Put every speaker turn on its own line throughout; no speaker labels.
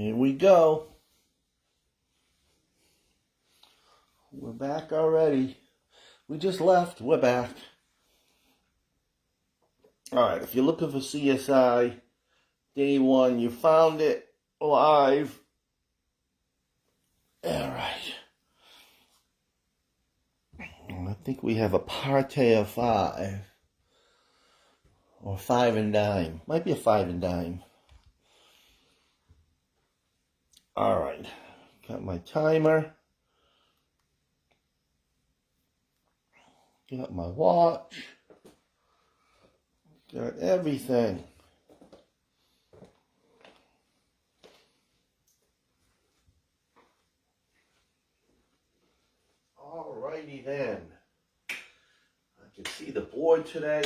Here we go. We're back already. We just left. We're back. Alright, if you're looking for CSI Day 1, you found it live. Alright. I think we have a party of 5. Or 5 and dime. Might be a 5 and dime. Alright. Got my timer. Got my watch. Got everything. Alrighty then. I can see the board today.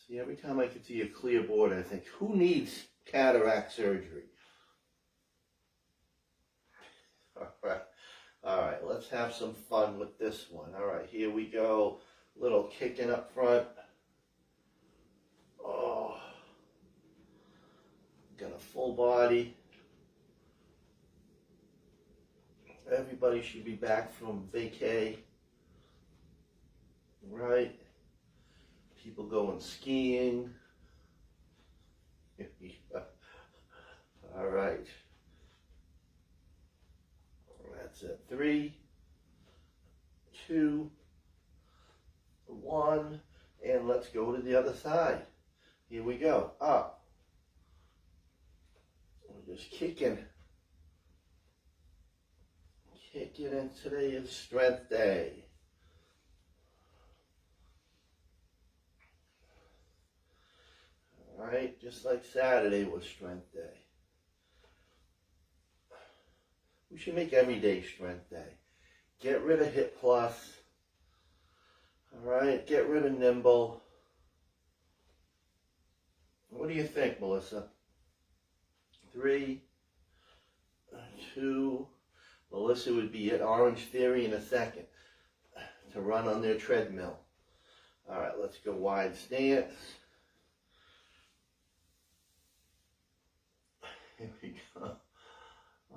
See, every time I can see a clear board, I think, who needs cataract surgery? Alright, let's have some fun with this one. Alright, here we go. Little kicking up front. Oh, got a full body. Everybody should be back from vacay, right? People going skiing. All right. That's it. 3, 2, 1, and let's go to the other side. Here we go. Up. We're just kicking. Kicking, and today is strength day. All right, just like Saturday was strength day. We should make every day strength day. Get rid of hip plus. All right, get rid of nimble. What do you think, Melissa? 3, 2. Melissa would be at Orange Theory in a second to run on their treadmill. All right, let's go wide stance. Here we go.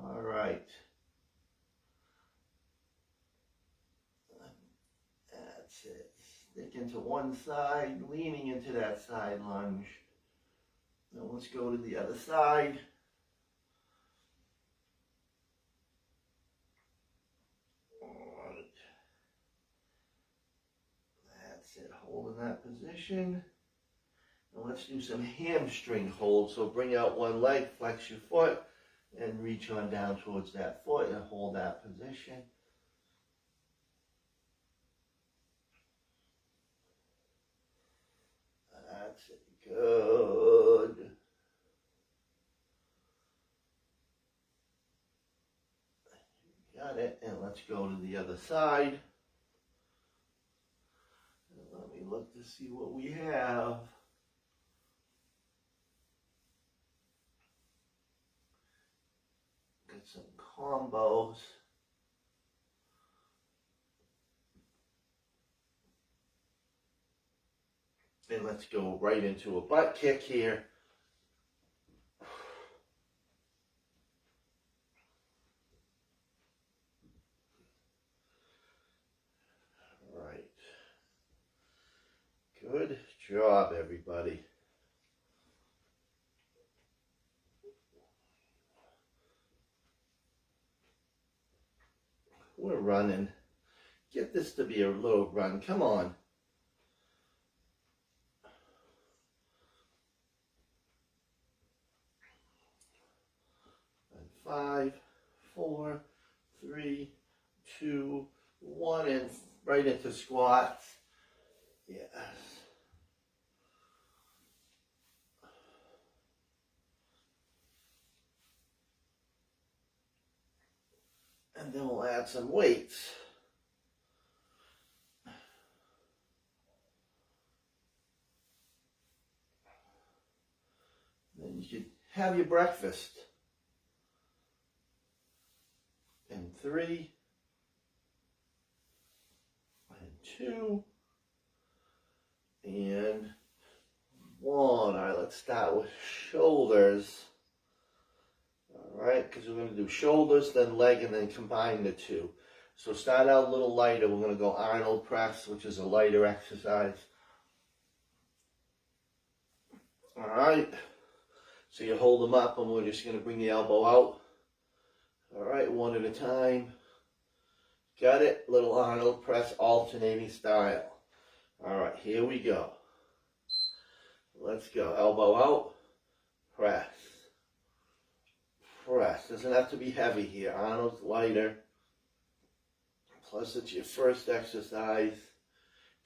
All right. That's it. Sticking to one side, leaning into that side lunge. Now let's go to the other side. That's it, holding that position. And let's do some hamstring holds. So bring out one leg, flex your foot, and reach on down towards that foot and hold that position. That's it, good. Got it, and let's go to the other side. Let me look to see what we have. Got some combos. And let's go right into a butt kick here. Good job, everybody. We're running. Get this to be a little run. Come on. And 5, 4, 3, 2, 1, and right into squats. Yes. And then we'll add some weights. Then you should have your breakfast. And 3, and 2, and 1. All right, let's start with shoulders. right? Because we're going to do shoulders, then leg, and then combine the two. So start out a little lighter. We're going to go Arnold press, which is a lighter exercise. All right. So you hold them up, and we're just going to bring the elbow out. All right, one at a time. Got it? Little Arnold press, alternating style. All right, here we go. Let's go. Elbow out. Press. Press. Doesn't have to be heavy here. Arnold's lighter. Plus, it's your first exercise.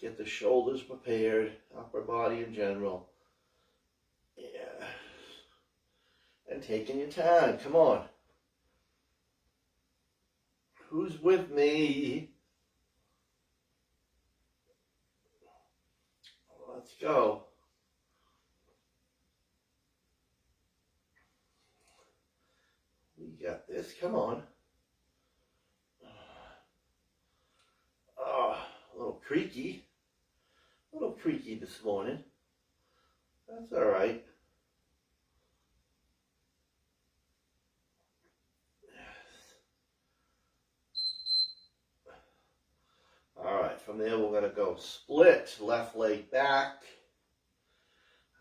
Get the shoulders prepared, upper body in general. Yeah. And taking your time. Come on. Who's with me? Let's go. We got this. Come on. Oh, a little creaky. A little creaky this morning. That's all right. All right, from there we're going to go split, left leg back.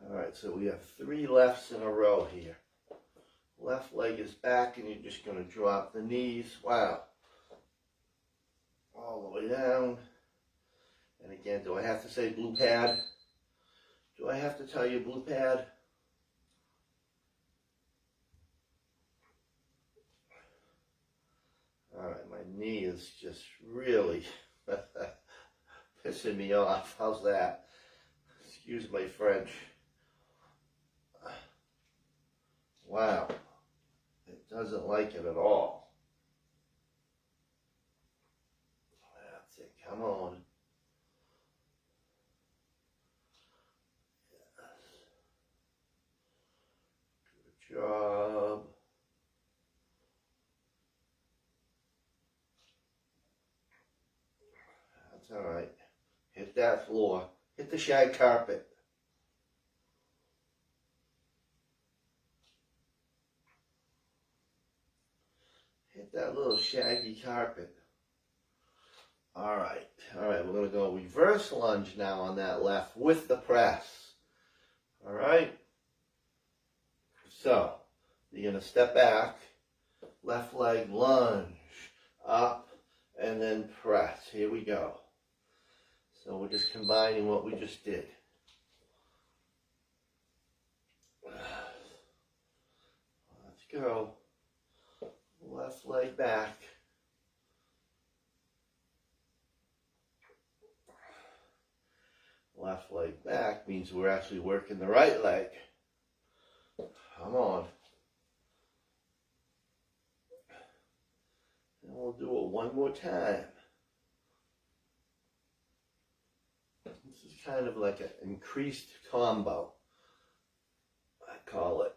All right, so we have 3 lefts in a row here. Left leg is back, and you're just going to drop the knees. Wow. All the way down. And again, do I have to say blue pad? Do I have to tell you blue pad? All right, my knee is just really pissing me off. How's that? Excuse my French. Wow. It doesn't like it at all. That's it. Come on. Good job. That's all right. Hit that floor. Hit the shag carpet. Hit that little shaggy carpet. All right. All right, we're going to go reverse lunge now on that left with the press. All right. So, you're going to step back, left leg lunge, up, and then press. Here we go. So we're just combining what we just did. Let's go. Left leg back. Left leg back means we're actually working the right leg. Come on. And we'll do it one more time. This is kind of like an increased combo, I call it.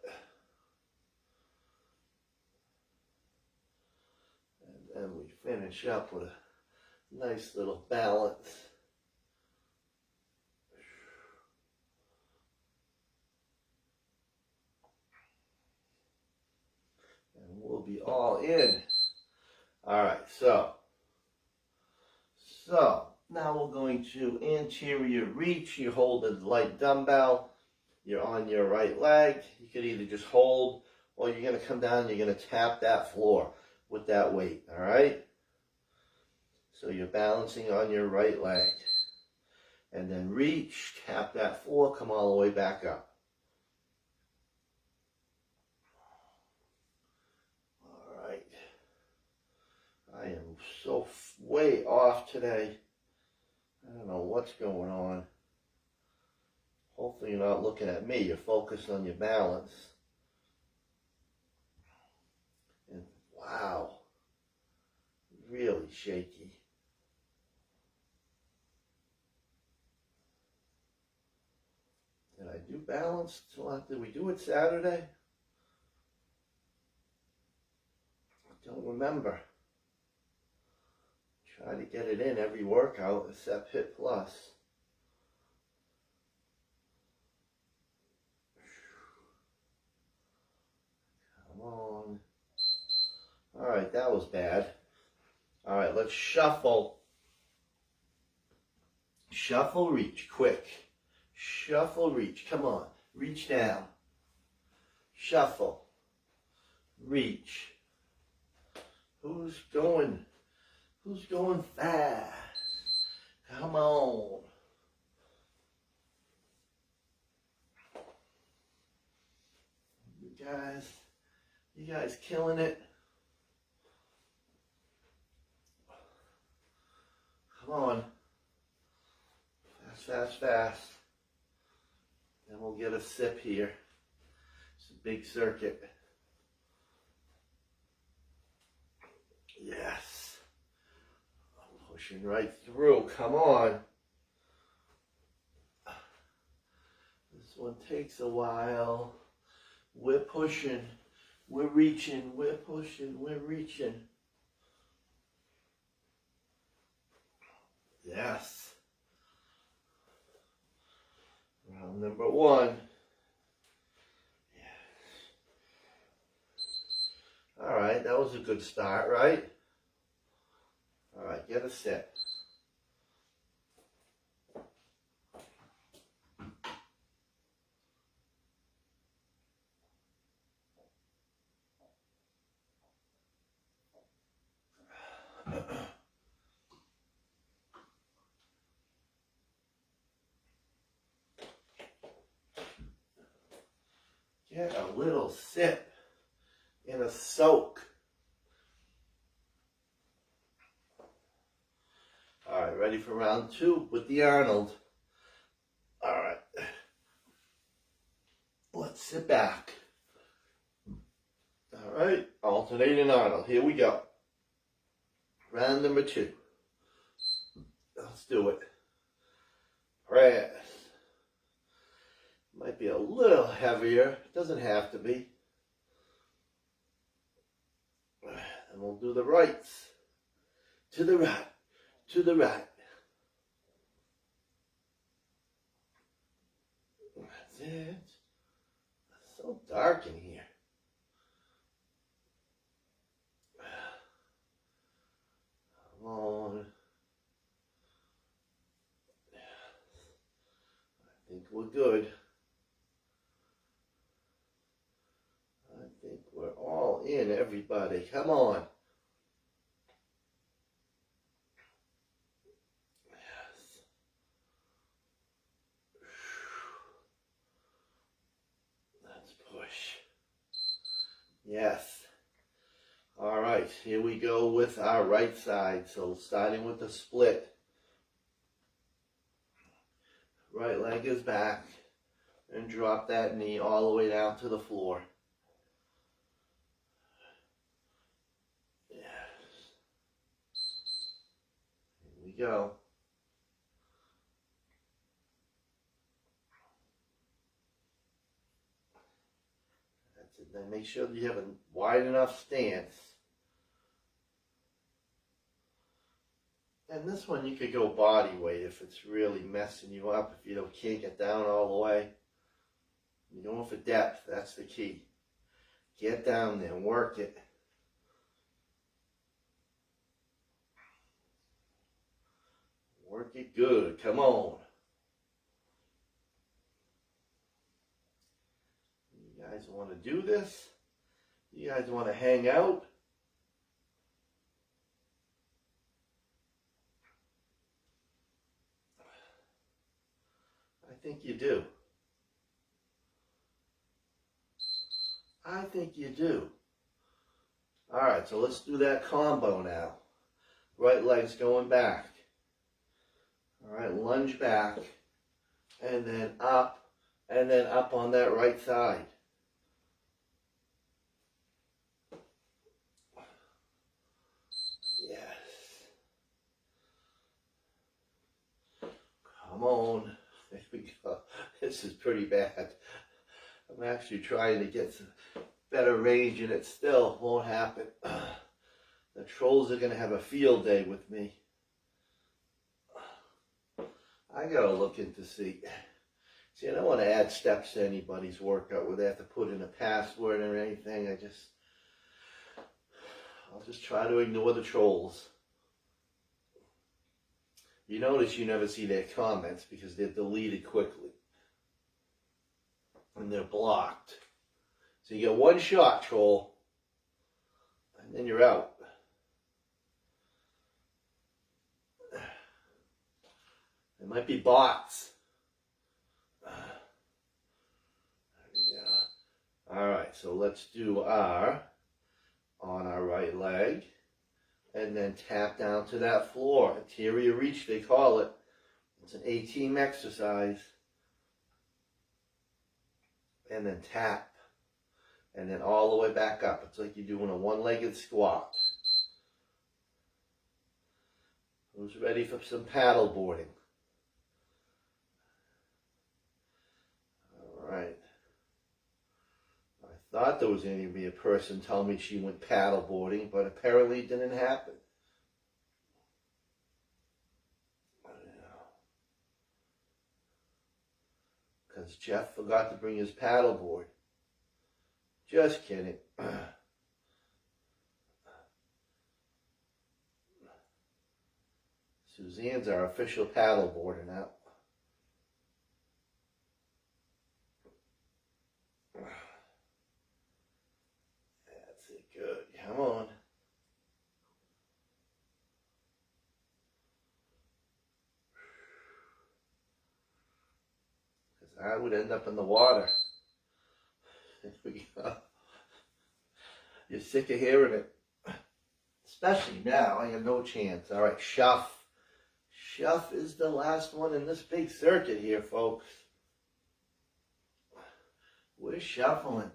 And then we finish up with a nice little balance. And we'll be all in. All right, so now we're going to anterior reach. You hold a light dumbbell. You're on your right leg. You could either just hold, or you're going to come down and you're going to tap that floor with that weight, all right? So you're balancing on your right leg. And then reach, tap that floor, come all the way back up. All right. I am so way off today. I don't know what's going on. Hopefully you're not looking at me. You're focused on your balance. And wow, really shaky. Did I do balance? Did we do it Saturday? I don't remember. Try to get it in every workout except HIIT Plus. Come on. That was bad. All right, let's shuffle. Shuffle, reach, quick. Shuffle, reach. Come on, reach down. Shuffle, reach. Who's going fast? Come on. You guys killing it. Come on. Fast, fast, fast. Then we'll get a sip here. It's a big circuit. Yes. I'm pushing right through. Come on. This one takes a while. We're pushing. We're reaching. We're pushing. We're reaching. Yes. Round number 1. Yes. All right, that was a good start, right? All right, get a sip. Get a little sip in a soak. All right, ready for round 2 with the Arnold. All right. Let's sit back. All right, alternating Arnold. Here we go. Round number 2. Let's do it. Press. Might be a little heavier. Doesn't have to be. And we'll do the rights. To the right. To the right. That's it. It's so dark in here. Come on. I think we're good. I think we're all in, everybody. Come on. Yes. Let's push. Yes. All right, here we go with our right side. So starting with the split. Right leg is back. And drop that knee all the way down to the floor. Yes. Here we go. That's it. Then make sure that you have a wide enough stance. And this one you could go body weight if it's really messing you up, if you can't get down all the way. You're going for depth, that's the key. Get down there, work it. Work it good, come on. You guys want to do this? You guys want to hang out? I think you do. I think you do. All right, so let's do that combo now. Right leg's going back. All right, lunge back, and then up on that right side. Yes. Come on. There we go. This is pretty bad. I'm actually trying to get some better range and it still won't happen. The trolls are going to have a field day with me. I got to look into see. See, I don't want to add steps to anybody's workout where they have to put in a password or anything. I'll just try to ignore the trolls. You notice you never see their comments because they're deleted quickly. And they're blocked. So you get one shot, troll. And then you're out. It might be bots. There we go. Alright, so let's do R on our right leg. And then tap down to that floor. Anterior reach, they call it. It's an A-team exercise. And then tap. And then all the way back up. It's like you're doing a one-legged squat. Who's ready for some paddle boarding? Alright. I thought there was going to be a person tell me she went paddle boarding, but apparently it didn't happen. Because Jeff forgot to bring his paddle board. Just kidding. Suzanne's our official paddle boarder now. That's it, good. Come on. Because I would end up in the water. There we go. You're sick of hearing it. Especially now, I have no chance. All right, shuff. Shuff is the last one in this big circuit here, folks. We're shuffling.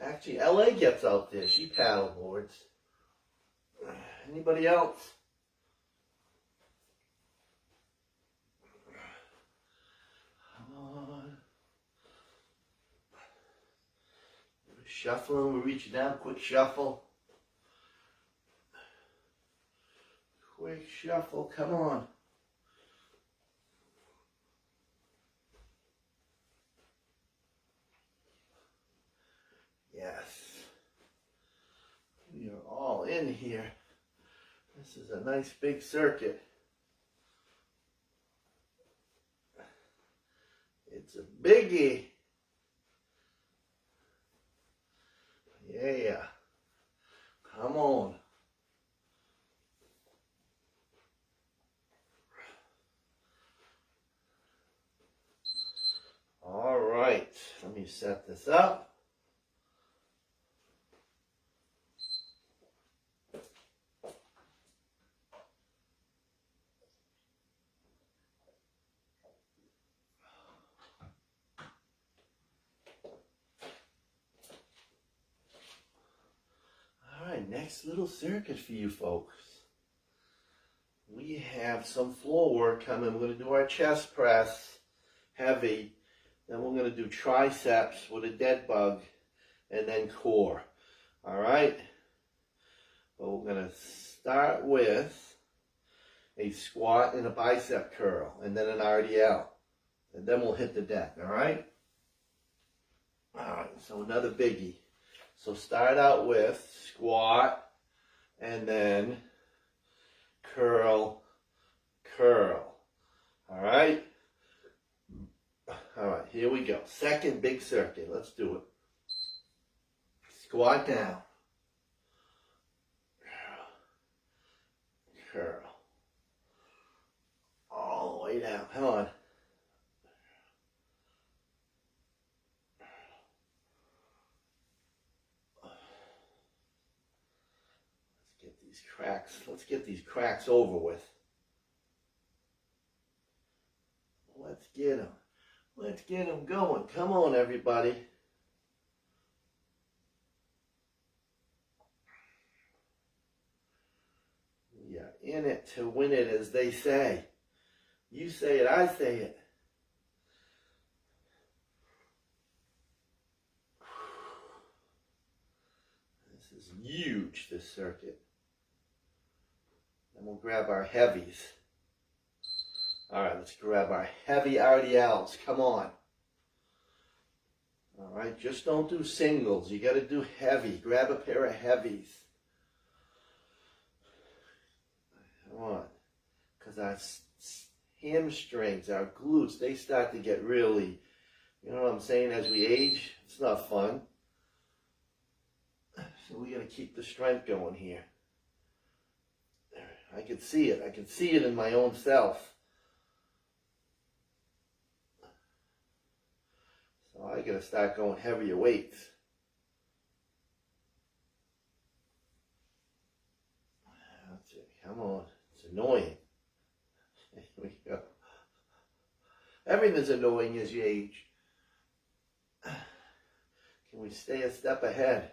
Actually, LA gets out there. She paddle boards. Anybody else? Come on. We're shuffling. We're reaching down. Quick shuffle. Quick shuffle. Come on. Yes. We are all in here. This is a nice big circuit. It's a biggie. Yeah. Come on. All right. Let me set this up. Next little circuit for you folks. We have some floor work coming. We're going to do our chest press, heavy. Then we're going to do triceps with a dead bug, and then core. All right? But we're going to start with a squat and a bicep curl, and then an RDL. And then we'll hit the deck, all right? All right, so another biggie. So start out with squat and then curl, curl. All right? All right, here we go. Second big circuit. Let's do it. Squat down. Curl. All the way down. Come on. Let's get these cracks over with. Let's get them. Let's get them going. Come on, everybody. We are in it to win it, as they say. You say it, I say it. This is huge, this circuit. And we'll grab our heavies. All right, let's grab our heavy RDLs. Come on. All right, just don't do singles. You got to do heavy. Grab a pair of heavies. on. Because our hamstrings, our glutes, they start to get really, you know what I'm saying, as we age, it's not fun. So we got to keep the strength going here. I can see it. I can see it in my own self. So I got to start going heavier weights. That's it. Come on. It's annoying. Here we go. Everything's annoying as you age. Can we stay a step ahead?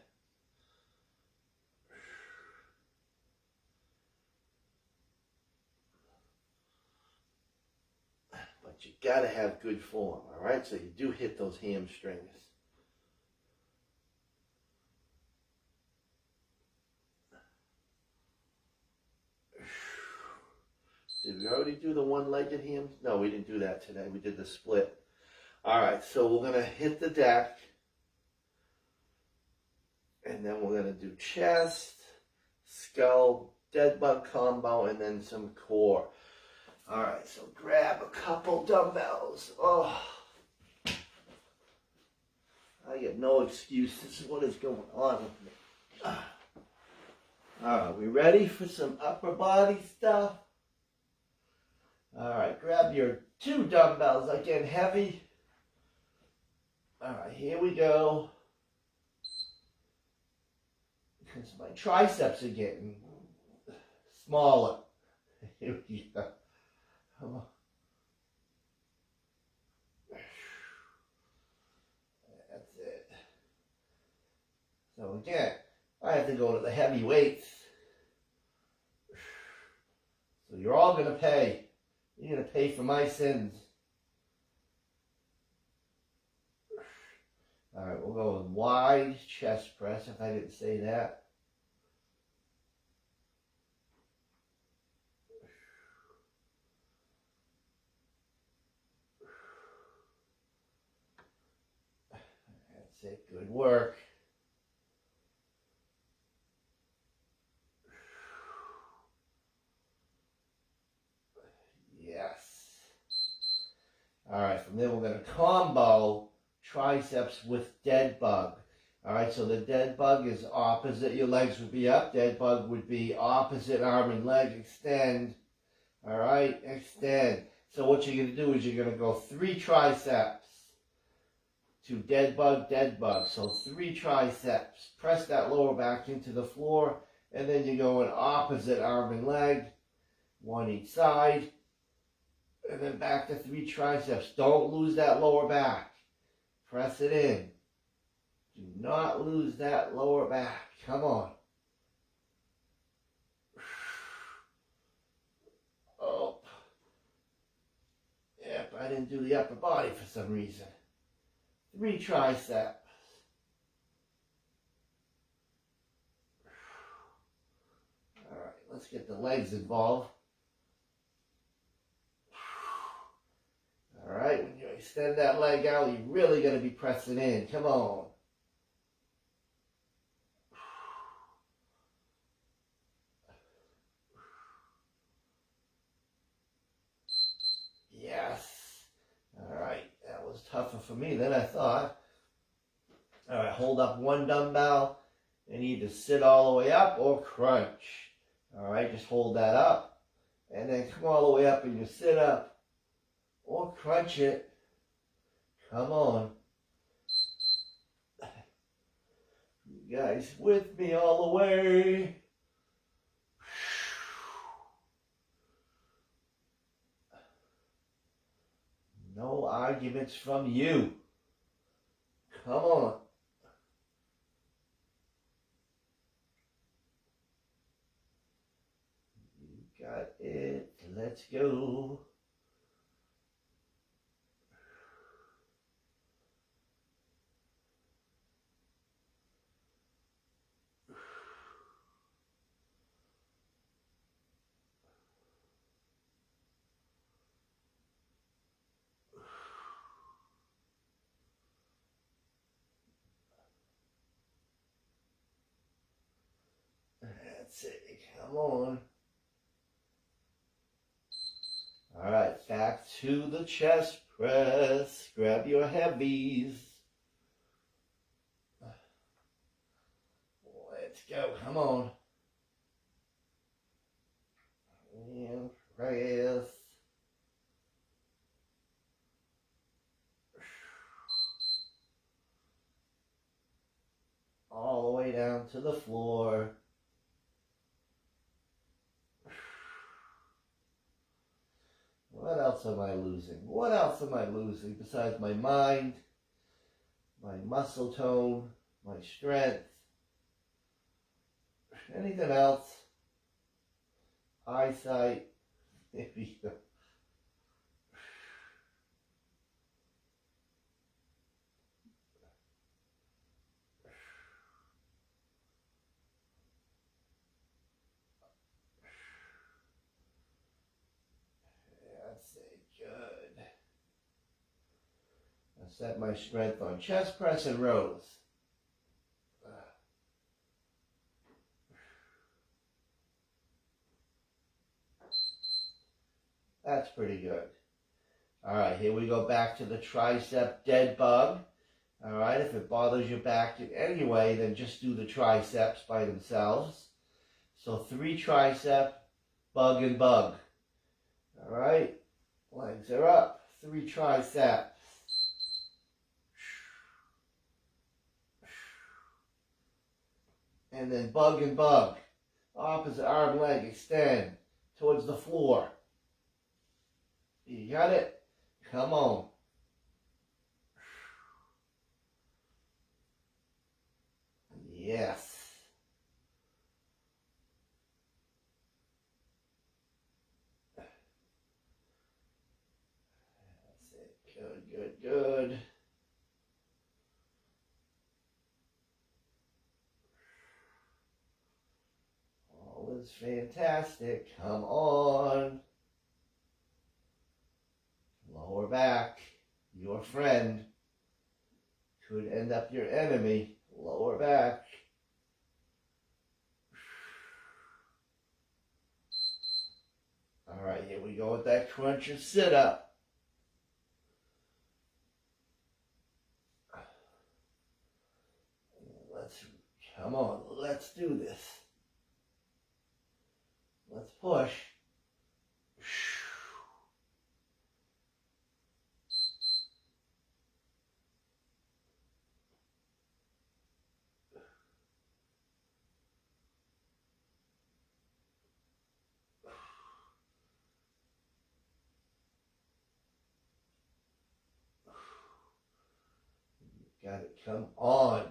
But you got to have good form, all right? So you do hit those hamstrings. Did we already do the one-legged hams? No, we didn't do that today. We did the split. All right, so we're going to hit the deck. And then we're going to do chest, skull, dead bug combo, and then some core. All right, so grab a couple dumbbells. Oh, I get no excuse. This is what is going on with me. All right, we ready for some upper body stuff? All right, grab your 2 dumbbells, again, heavy. All right, here we go. Because my triceps are getting smaller. Here we go. Come on. That's it. So again, I have to go to the heavy weights. So you're all going to pay. You're going to pay for my sins. All right, we'll go with wide chest press, if I didn't say that. That's it, good work. Yes. All right, from there we're going to combo triceps with dead bug. All right, so the dead bug is opposite. Your legs would be up. Dead bug would be opposite arm and leg. Extend. All right, extend. So what you're going to do is you're going to go 3 triceps to dead bug, dead bug. So 3 triceps. Press that lower back into the floor, and then you go in opposite arm and leg, 1 each side, and then back to 3 triceps. Don't lose that lower back. Press it in. Do not lose that lower back. Come on. Oh. Yep, I didn't do the upper body for some reason. 3 triceps. All right, let's get the legs involved. All right, when you extend that leg out, you're really going to be pressing in. Come on. Yes. All right, that was tougher for me than I thought. All right, hold up 1 dumbbell and either sit all the way up or crunch. All right, just hold that up and then come all the way up and you sit up. Or crunch it. Come on. You guys with me all the way. No arguments from you. Come on. You got it. Let's go. That's it. Come on. to the chest press. Grab your heavies. Let's go. Come on. And press. All the way down to the floor. What else am I losing? What else am I losing besides my mind, my muscle tone, my strength? Anything else? Eyesight? Maybe. That's it. Good. I set my strength on chest press and rows. That's pretty good. All right, here we go back to the tricep dead bug. All right, if it bothers your back in any way, then just do the triceps by themselves. So 3 tricep, bug and bug. All right, legs are up. 3 triceps. And then bug and bug. Opposite arm, leg, extend towards the floor. You got it? Come on. Yes. That's it. Good, good, good. All is fantastic. Come on. Lower back, your friend, could end up your enemy. Lower back. All right, here we go with that crunch or sit up. Come on, let's do this. Let's push. Got it, come on.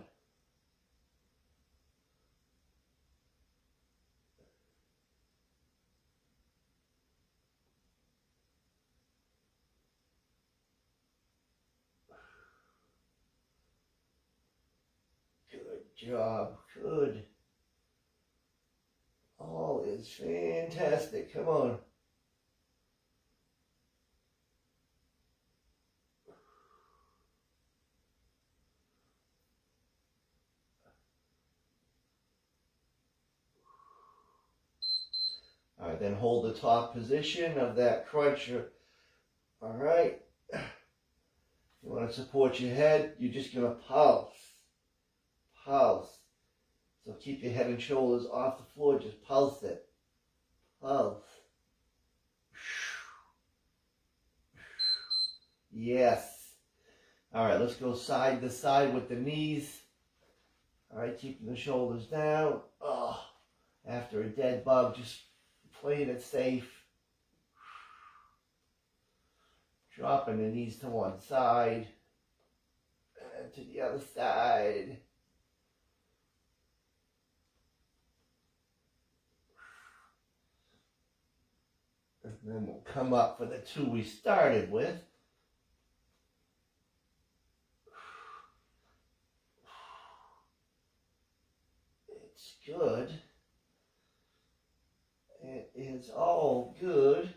Good job, good. All is fantastic, come on. All right, then hold the top position of that cruncher. All right. You want to support your head, you're just going to pulse. Pulse. So keep your head and shoulders off the floor, just pulse it. Pulse. Yes. All right, let's go side to side with the knees. All right, keeping the shoulders down. Oh, after a dead bug, just playing it safe. Dropping the knees to one side and to the other side. And then we'll come up for the 2 we started with. It's good. It is all good.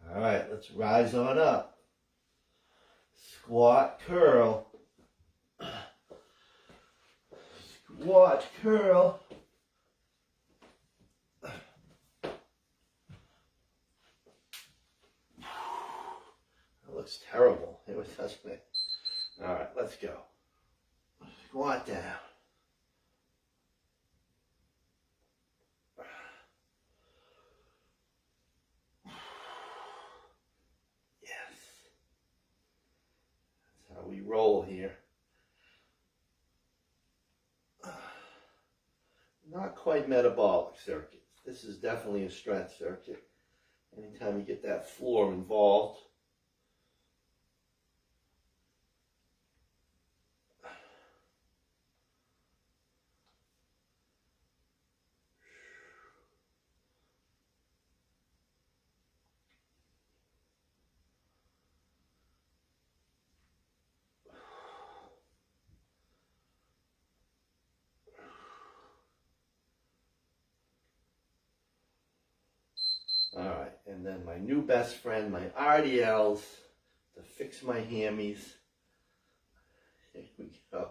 All right, let's rise on up. Squat, curl. Squat, curl. That looks terrible. It was, doesn't it? All right, let's go. Squat down. Yes. That's how we roll here. Not quite metabolic circuits. This is definitely a strength circuit. Anytime you get that floor involved. All right, and then my new best friend, my RDLs, to fix my hammies. Here we go.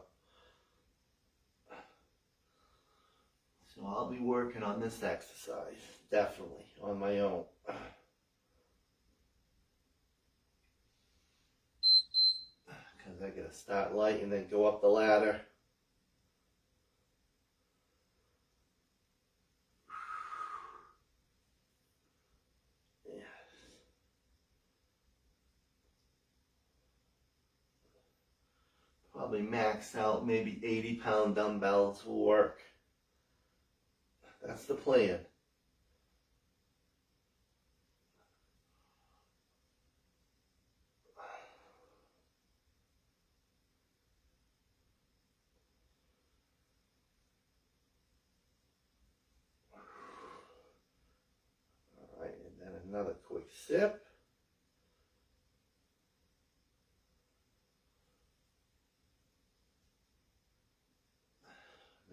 So I'll be working on this exercise, definitely, on my own. Because I gotta start light and then go up the ladder. Probably max out, maybe 80-pound dumbbells will work. That's the plan. All right, and then another quick sip.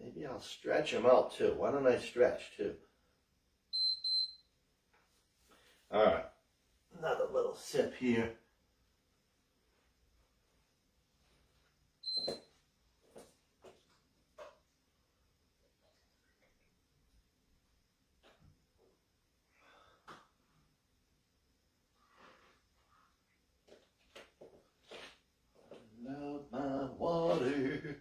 Maybe I'll stretch them out too. Why don't I stretch too? All right, another little sip here. Love my water.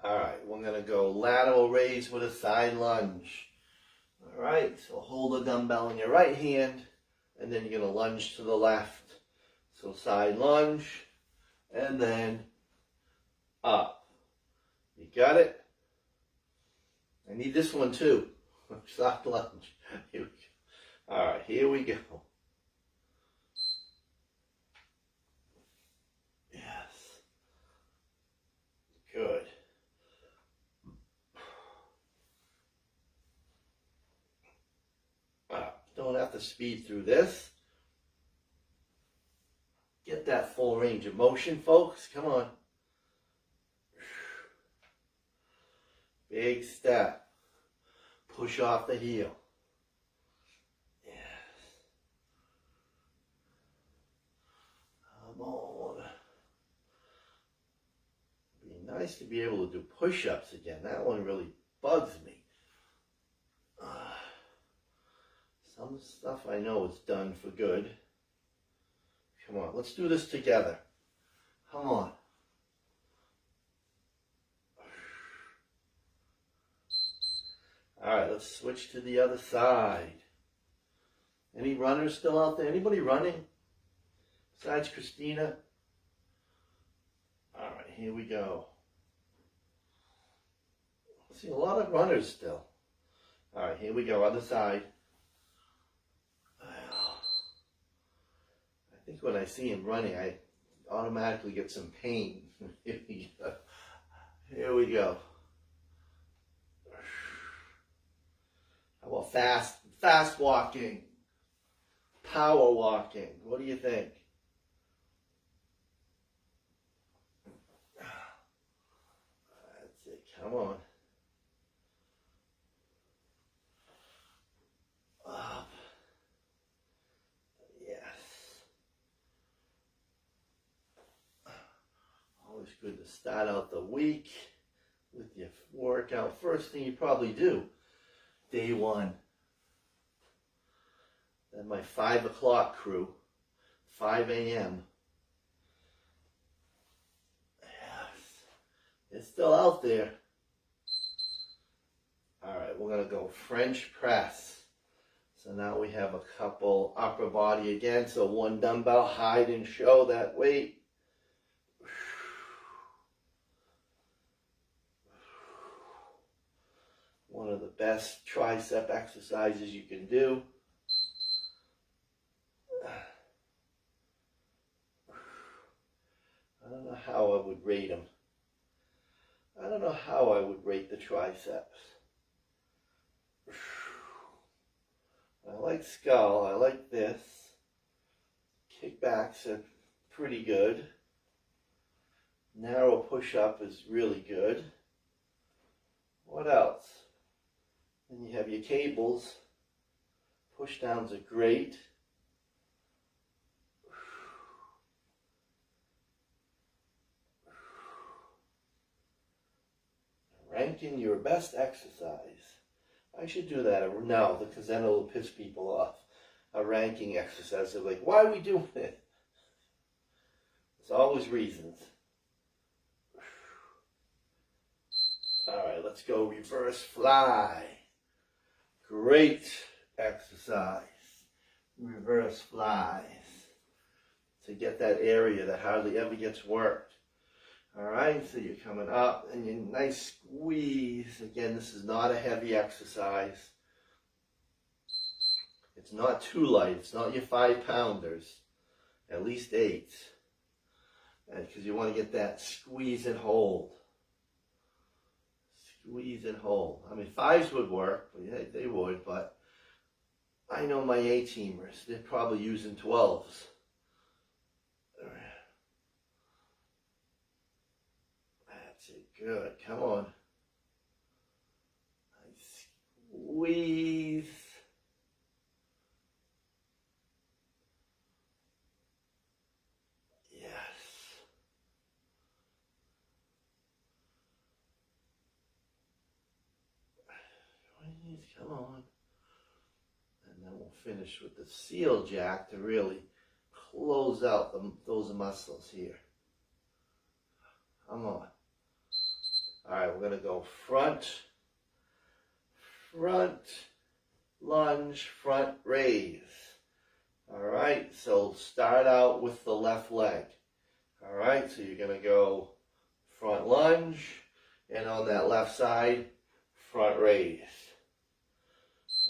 All right, we're gonna go lateral raise with a side lunge. All right, so hold the dumbbell in your right hand, and then you're gonna lunge to the left. So side lunge, and then up. You got it? I need this one too. Soft lunge. Here we go. All right, here we go. Yes. Good. Don't have to speed through this. Get that full range of motion, folks. Come on. Big step. Push off the heel. Yes. Come on. It'd be nice to be able to do push-ups again. That one really bugs me. Some stuff I know is done for good. Come on, let's do this together. Come on. All right, let's switch to the other side. Any runners still out there? Anybody running besides Christina? All right, here we go. I see a lot of runners still. All right, here we go, other side. I think when I see him running, I automatically get some pain. Here we go. Here we go. How about fast walking? Power walking. What do you think? That's it. Come on. Up. Yes. Always good to start out the week with your workout. First thing you probably do, day one. Then my 5 o'clock crew, 5 a.m. Yes, it's still out there. All right, we're gonna go French press. So now we have a couple upper body again. So one dumbbell, hide and show that weight. One of the best tricep exercises you can do. I don't know how I would rate them. I don't know how I would rate the triceps. I like skull, I like this. Kickbacks are pretty good. Narrow push-up is really good. What else? Then you have your cables. Push-downs are great. Ranking your best exercise. I should do that now because then it'll piss people off. A ranking exercise. They're like, why are we doing it? There's always reasons. Alright, let's go reverse fly. Great exercise. Reverse flies. To get that area that hardly ever gets worked. Alright, so you're coming up and you nice squeeze. Again, this is not a heavy exercise. It's not too light. It's not your 5-pounders. At least 8. Because you want to get that squeeze and hold. Squeeze and hold. I mean, 5s would work. But yeah, they would, but I know my A-teamers. They're probably using 12s. Good, come on. Nice squeeze. Yes. Squeeze, come on. And then we'll finish with the seal jack to really close out those muscles here. Come on. Alright, we're going to go front, lunge, front raise. Alright, so start out with the left leg. Alright, so you're going to go front lunge, and on that left side, front raise.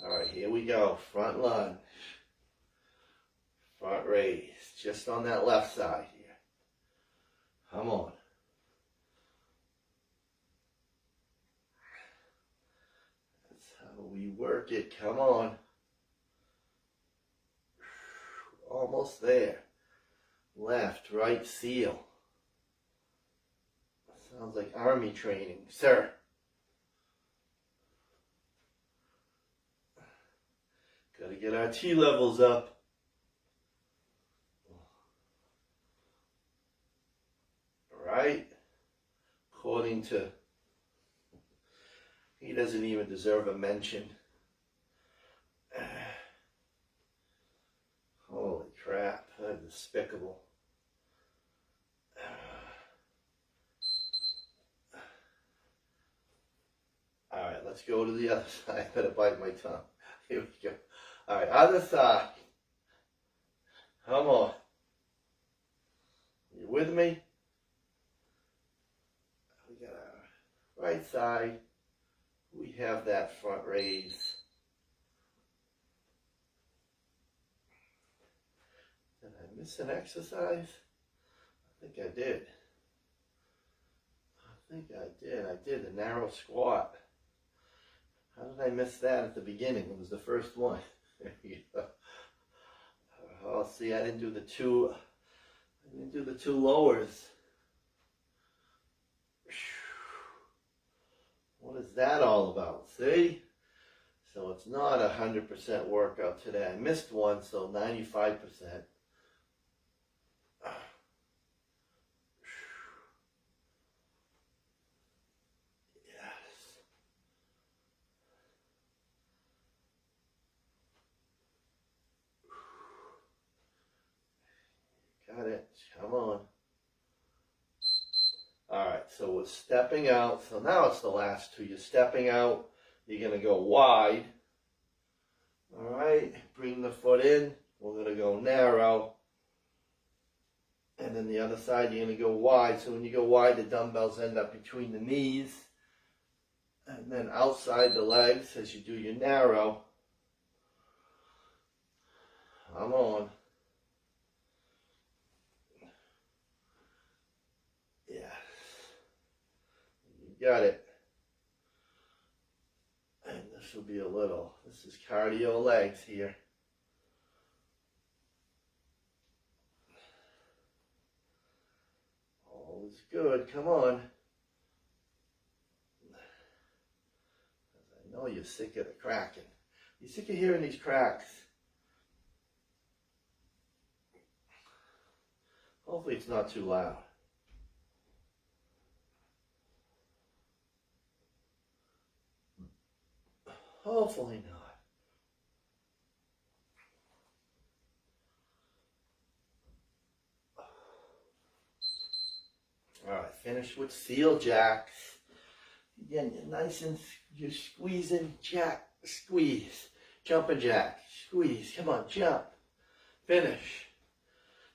Alright, here we go, front lunge, front raise, just on that left side here. Come on. We work it, come on. Almost there. Left, right, seal. Sounds like army training, sir. Gotta get our T levels up. Right? According to he doesn't even deserve a mention. Holy crap, that's despicable. Alright, let's go to the other side. I better bite my tongue. Here we go. Alright, other side. Come on. You with me? We got our right side. We have that front raise. Did I miss an exercise? I think I did. I did a narrow squat. How did I miss that at the beginning? It was the first one. There you go. Oh, see, I didn't do the two lowers. What is that all about? See? So it's not 100% workout today. I missed one, so 95%. Got it. Come on. Alright, so we're stepping out. So now it's the last two. You're stepping out. You're going to go wide. Alright, bring the foot in. We're going to go narrow. And then the other side, you're going to go wide. So when you go wide, the dumbbells end up between the knees. And then outside the legs as you do your narrow. Come on. Yes. You got it. And this will be a little, this is cardio legs here. All is good. Come on. I know you're sick of the cracking. You're sick of hearing these cracks. Hopefully it's not too loud. Hopefully not. All right, finish with seal jacks. Again, you're nice and you're squeezing, jack, squeeze, jumping jack, squeeze. Come on, jump. Finish.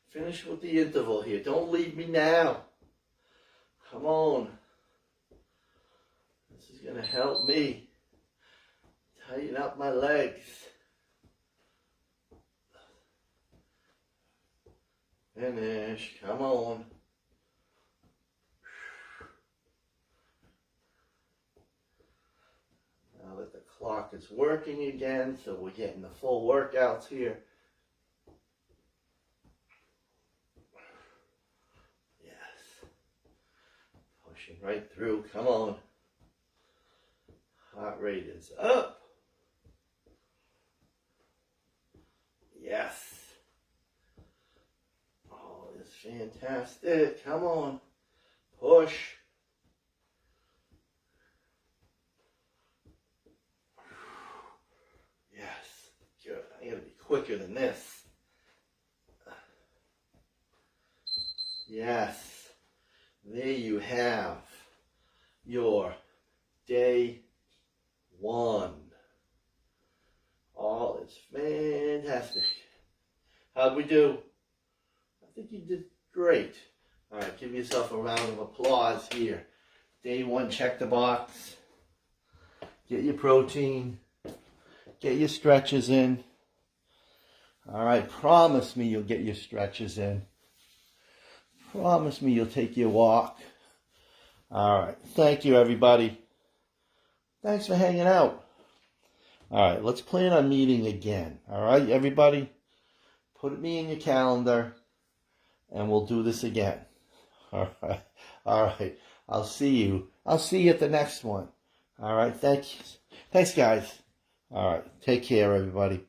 Finish with the interval here. Don't leave me now. Come on. This is going to help me tighten up my legs. Finish. Come on. Now that the clock is working again, so we're getting the full workouts here. Pushing right through. Come on. Heart rate is up. Yes. Oh, it's fantastic. Come on. Push. Yes. Good. I gotta be quicker than this. Yes. There you have your day one. All is fantastic. How'd we do? I think you did great. All right, give yourself a round of applause here. Day one, check the box. Get your protein. Get your stretches in. All right, promise me you'll get your stretches in. Promise me you'll take your walk. All right. Thank you, everybody. Thanks for hanging out. All right. Let's plan on meeting again. All right, everybody? Put me in your calendar, and we'll do this again. All right. All right. I'll see you. I'll see you at the next one. All right. Thanks, guys. All right. Take care, everybody.